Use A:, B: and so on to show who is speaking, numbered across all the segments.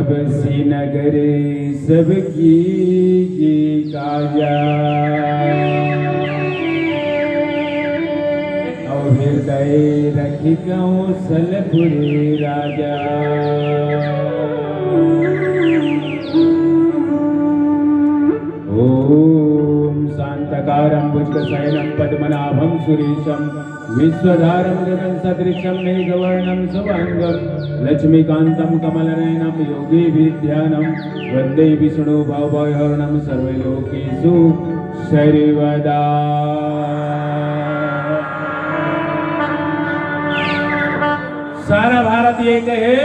A: सब सी नगर सबकी जी काया और हृदय रखी कौशलपुरी राजा। ओम शांतकारं भुजगशयनं पद्मनाभं सुरेशं विश्वधारं गगन सदृशं मेघवर्णं शुभांगं लक्ष्मीकान्तं कमलनयनं योगी विद्यानं वन्दे विष्णु भवभयहरणं सर्वलोकेषु सर्वदा। सारा भारत एक है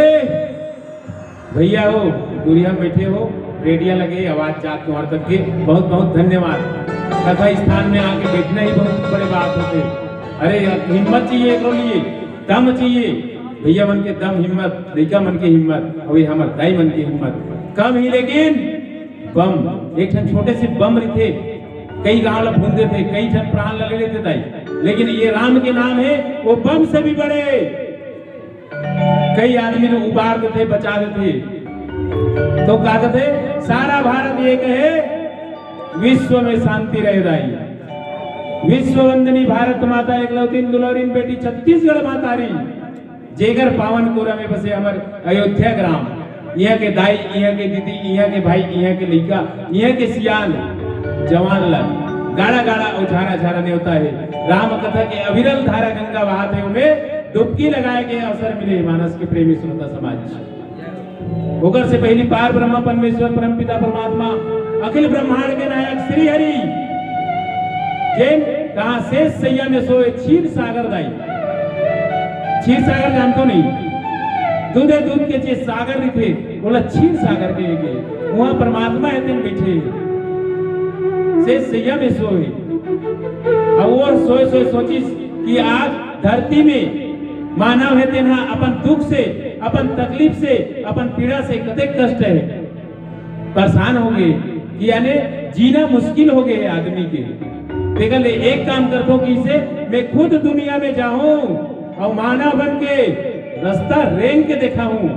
A: भैया हो, दुनिया में बैठे हो, रेडियो लगे, आवाज जात तुम्हारे तक के बहुत बहुत धन्यवाद। कथा स्थान में आके बैठना ही बहुत बड़ी बात होते। अरे हिम्मत चाहिए, एक लिए दम चाहिए भैया मन के दम हिम्मत, लड़का मन के हिम्मत और हमारे दाई मन की हिम्मत कम ही, लेकिन बम एक ठन छोटे से बम थे, कई गांव ला भूंदे थे, कई ठन प्राण लगे लेते दाई, लेकिन ये राम के नाम है वो बम से भी बड़े। कई आदमी लोग उबारते थे, बचाते थे, तो कहते थे सारा भारत एक है, विश्व में शांति रह दाई। विश्व वंदनी भारत माता एकलौतीन दुलौरीन बेटी छत्तीसगढ़ माता री, जेगर पावन कोरा में बसे हमारे अयोध्या ग्राम। यहाँ के दाई, यहाँ के दीदी, यहाँ के भाई, यहाँ के लड़का, यहाँ के सियाल जवान ला गाड़ा गाड़ा और झारा झारा ने होता है। राम कथा के अविरल धारा गंगा बहाते उन्हें डुबकी लगाए के अवसर मिले मानस के प्रेमी श्रोता समाज। होकर से पहली पार ब्रह्मा परमेश्वर परम पिता परमात्मा अखिल ब्रह्मांड के नायक श्री हरि जैन कहा शेष सैया में सोए क्षीर सागर दाई। क्षीर सागर जानते नहीं, दूधे दूध के चे सागर थे, बोला क्षीर सागर के वहां परमात्मा है बैठे शेष सैया में सोए। अब वो सोए सोए सोची कि आज धरती में मानव है तेना अपन दुख से, अपन तकलीफ से, अपन पीड़ा से कते कष्ट है, परेशान हो गए कि यानी जीना मुश्किल हो गए आदमी के। देखा ले एक काम करता हूँ कि इसे मैं खुद दुनिया में जाऊं और मानव बन के रास्ता रेंग के देखा हूं,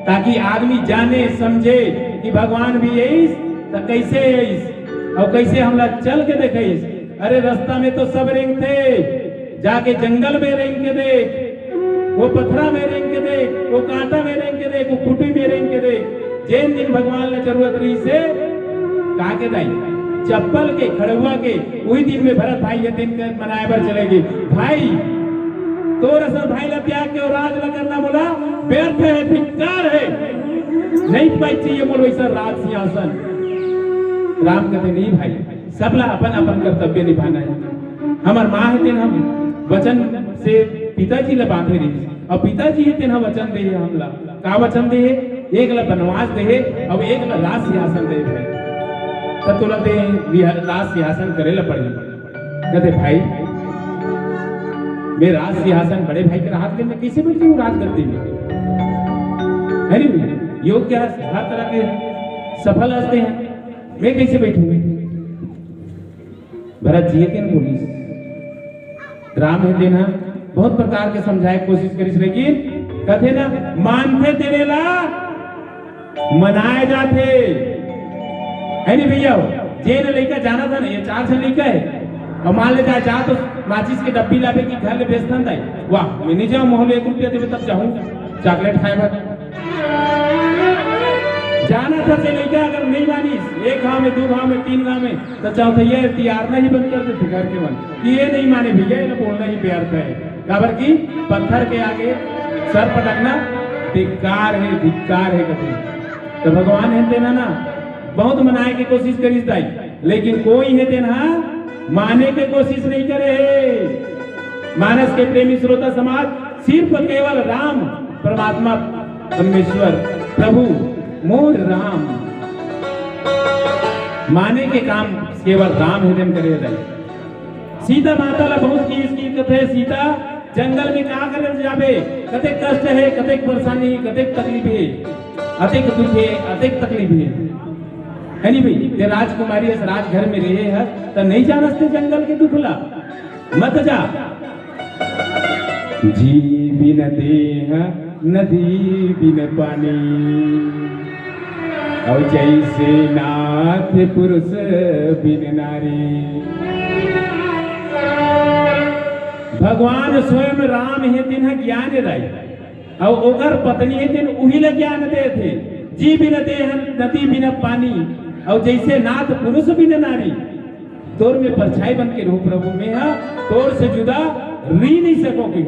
A: ताकि आदमी जाने समझे कि भगवान भी यही तो कैसे और कैसे हम लोग चल के देखे। अरे रास्ता में तो सब रेंग थे, जाके जंगल में रेंग के देख, वो पथरा में रेंग के देख, वो कांटा में रेंग के देख, वो खुटी में रेंग के देख। जिन दिन भगवान ने जरूरत रही से कहा के दाई चप्पल के खड़ुआ के वही दिन में भरत भाई ये दिन मनाए बर चलेगी भाई तो रसल भाई ला प्यार के और राज ला करना बोला व्यर्थ है, धिक्कार है, नहीं पाई चाहिए बोलो ऐसा राज सिंहासन। राम कहते नहीं भाई, सबला अपन अपन कर्तव्य निभाना है। हमार माँ है तेन हम वचन से पिताजी ला बांधे रही, और पिताजी है तेन हम वचन दे हमला का वचन दे, एक ला वनवास दे और एक ला राज सिंहासन दे है, तब तो लगते राज सिंहासन करे ला पड़े। कहते भाई मैं राज सिंहासन बड़े भाई के राहत में कैसे बैठ जाऊं राज करते हुए, योग क्या हर तरह के सफल हस्ते हैं, मैं कैसे बैठूंगी। भरत जी के बोली राम है देना बहुत प्रकार के समझाए कोशिश करी, लेकिन कहते ना मानते तेरे ला मनाए जाते है नहीं भैया। जेल लेकर जाना था ना, ये 4 से लेकर है और मान ले जा तो माचिस के डब्बी लावे की घर ले बेचता था, वाह मैं नहीं जाऊँ मोहल्ले 1 रुपया देवे तब जाऊँ चॉकलेट खाए भर जाना था से लेकर। अगर नहीं मानी 1 गाँव में 2 गाँव में 3 गाँव में तो चौथैया तियारना ही बंद कर देते घर के मन कि ये नहीं माने भैया, ये बोलना ही व्यर्थ है। खबर की पत्थर के आगे सर पटकना धिक्कार है, धिक्कार है कभी। तो भगवान है तेना ना बहुत मनाए की कोशिश करी दाई, लेकिन कोई है तेना माने के कोशिश नहीं करे। मानस के प्रेमी श्रोता समाज सिर्फ केवल राम परमात्मा परमेश्वर प्रभु मोर राम माने के काम केवल राम हृदय करे दाई। सीता माता ला बहुत की कथे, सीता जंगल में कहा करे जाबे, कते कष्ट है, कते परेशानी है, कते तकलीफ है, अतेक दुख है, अतेक तकलीफ है नहीं भाई। ये राजकुमारी इस राज घर में रहे है तो नहीं जानते जंगल के दुखला मत जा। जी बिन देह नदी बिन पानी, और जैसे नाथ पुरुष बिन नारी। भगवान स्वयं राम है तिन्ह ज्ञान दाई और ओकर पत्नी है तिन उही ला ज्ञान दे थे। जी बिन देहन नदी बिन पानी और जैसे नाथ पुरुष बिन नारी। तोर में परछाई बन के रहो प्रभु में है, तोर से जुदा री नहीं सकोगे।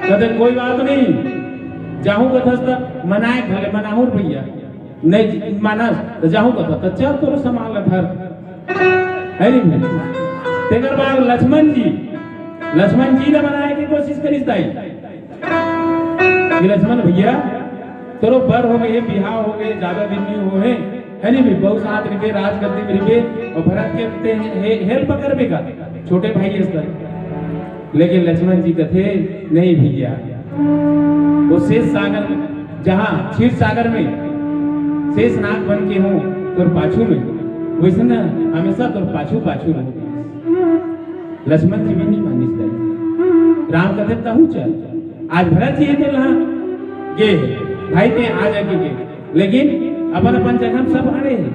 A: कदे कोई बात नहीं, जाहू कथा मनाए भले मनाहूर भैया नहीं मानस तो जाहू कथा तो चल तोर संभाल धर है नहीं। तेकर बाद लक्ष्मण जी ने मनाए की कोशिश करिस दाई कि लक्ष्मण भैया तोरो बर हो गए, बिहाव हो गए, ज्यादा दिन नहीं हुए है नहीं भी बहुत साथ रिपे राज करते रिपे और भरत के हेल्प करबे का छोटे भाई स्तर। लेकिन लक्ष्मण जी कथे नहीं भैया, वो शेष सागर जहाँ क्षीर सागर में शेष नाग बन के हूँ तोर पाछू में, वैसे ना हमेशा तोर पाछू रहो। लक्ष्मण जी भी नहीं मानिस दे। राम कथे तहु चल, आज भरत जी है गे भाई ते आ जाके गे, लेकिन अपन अपन जगह सब आ रहे हैं।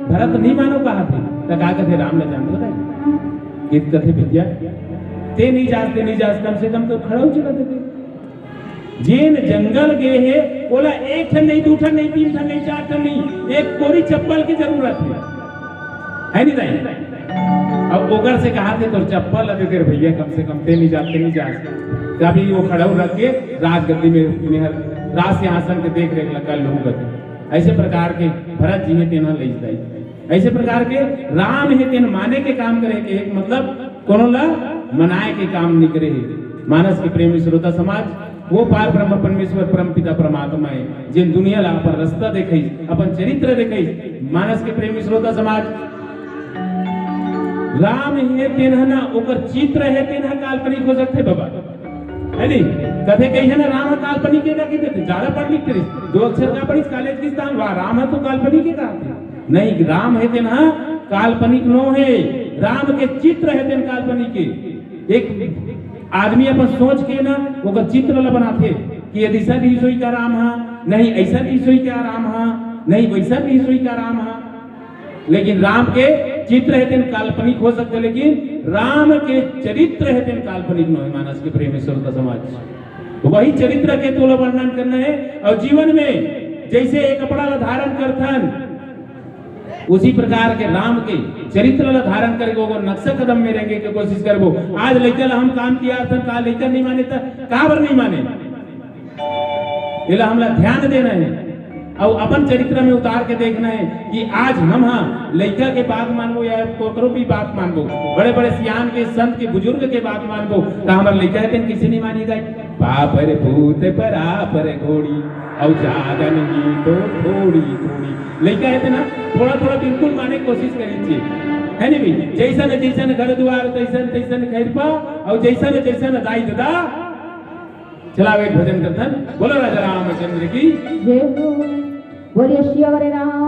A: भरत नहीं मानो कहा थे तो का कथे राम ने जान बताई गीत कथे भैया ते नहीं जाते कम से कम तो खड़ा हो चला देते। जेन जंगल गए है बोला एक ठन नहीं, दो ठन नहीं, तीन ठन नहीं, चार ठन नहीं, एक कोरी चप्पल की जरूरत है नहीं दाई। अब ओगर से कहा थे तो चप्पल अभी तेरे भैया कम से कम ते नहीं जाते कभी वो खड़ा रख के राजगद्दी में राज सिंहासन के देख रेख लगा लोगों गति। ऐसे प्रकार के भरत जी है तेना ले जाई, ऐसे प्रकार के राम है तेन माने के काम करे के एक मतलब कोनो ला मनाए के काम नहीं करे। मानस के प्रेमी श्रोता समाज वो पार ब्रह्म परमेश्वर परम पिता परमात्मा है जिन दुनिया ला अपन रास्ता देखे अपन चरित्र देखे। मानस के प्रेमी श्रोता समाज राम है तेना ओकर चित्र है तेना काल्पनिक हो सकते बाबा है नहीं। कथे कही है ना राम काल्पनिक के का कहते ज्यादा पढ़ लिख करिस, दो अक्षर का पढ़िस कॉलेज की स्थान वाह राम है तो काल्पनिक के का नहीं। राम है तेना काल्पनिक नो है, राम के चित्र है तेन काल्पनिक के। एक आदमी अपन सोच के ना वो चित्र ला बनाते कि यदि ऐसा भी सोई का राम है नहीं, ऐसा भी सोई का राम है नहीं, वैसा भी सोई का राम है। लेकिन राम के चित्र है तेन काल्पनिक हो सकते, लेकिन राम के चरित्र है तेन काल्पनिक न हो। मानस के प्रेमेश्वर का समाज वही चरित्र के तोला वर्णन करना है। और जीवन में जैसे एक कपड़ा ला धारण करथन उसी प्रकार के राम के चरित्र ला धारण करके वो नक्शा कदम में रहेंगे की कोशिश करबो। आज लइका हम काम किया था का लइका नहीं माने था कहां पर नहीं माने, इला हमला ध्यान देना है और अपन चरित्र में उतार के देखना है कि आज हम हाँ लड़का के बात मानबो या कोकरो की बात मानबो, बड़े बड़े सियान के संत के बुजुर्ग के बात मानबो तो हमारे लड़का है किसी नहीं मानी जाए। पापर भूत परा पर घोड़ी और ज्यादा नहीं तो थोड़ी लड़का है ना थोड़ा बिल्कुल माने की कोशिश करी है नहीं भाई। जैसा घर द्वार तैसा खैर पा और जैसा दाई दादा चला वे भजन करथन। बोलो राजा रामचंद्र की जय हो। बोलिए श्री राम।